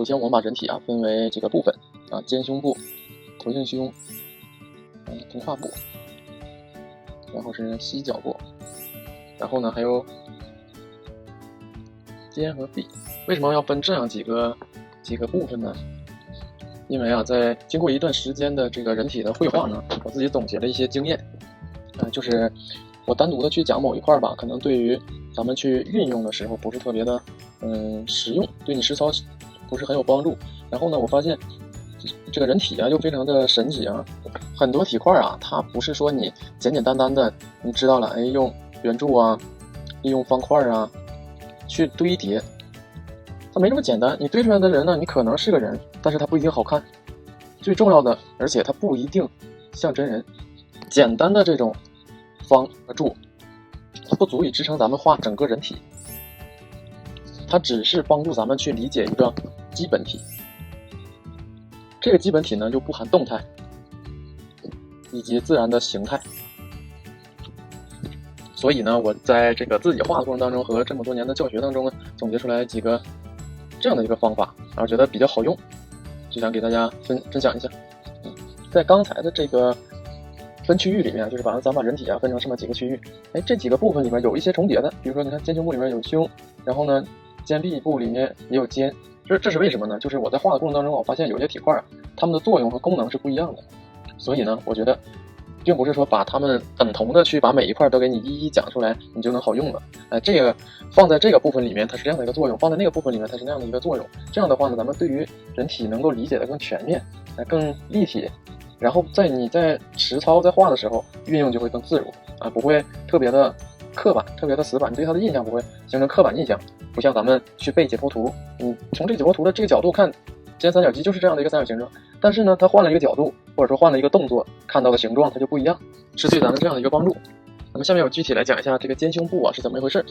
首先我们把人体啊分为几个部分啊，肩胸部、头颈胸、臀胯部，然后是膝脚部，然后呢还有肩和臂。为什么要分这样几个部分呢？因为啊，在经过一段时间的这个人体的绘画呢，我自己总结了一些经验，就是我单独的去讲某一块吧，可能对于咱们去运用的时候不是特别的实用，对你实操不是很有帮助。然后呢，我发现这个人体啊又非常的神奇啊，很多体块啊，它不是说你简简单单的你知道了，用圆柱啊，利用方块啊去堆叠，它没这么简单。你堆出来的人呢，你可能是个人，但是它不一定好看。最重要的，而且它不一定像真人。简单的这种方和柱，它不足以支撑咱们画整个人体，它只是帮助咱们去理解一个基本体。这个基本体呢，就不含动态以及自然的形态。所以呢，我在这个自己画的过程当中和这么多年的教学当中呢，总结出来几个这样的一个方法，然后觉得比较好用，就想给大家分享一下。在刚才的这个分区域里面，就是咱把人体啊分成这么几个区域，这几个部分里面有一些重叠的，比如说你看肩胸部里面有胸，然后呢肩臂部里面也有肩，这是为什么呢？就是我在画的过程当中，我发现有些体块啊，它们的作用和功能是不一样的，所以呢，我觉得并不是说把它们等同的去把每一块都给你一一讲出来，你就能好用了。这个放在这个部分里面它是这样的一个作用，放在那个部分里面它是那样的一个作用。这样的话呢，咱们对于人体能够理解的更全面，更立体，然后你在实操在画的时候运用就会更自如不会特别的刻板，特别的死板，你对它的印象不会形成刻板印象。不像咱们去背解剖图，你从这个解剖图的这个角度看，肩三角肌就是这样的一个三角形状，但是呢，它换了一个角度，或者说换了一个动作，看到的形状它就不一样，是对咱们这样的一个帮助。那么下面我具体来讲一下这个肩胸部啊是怎么一回事。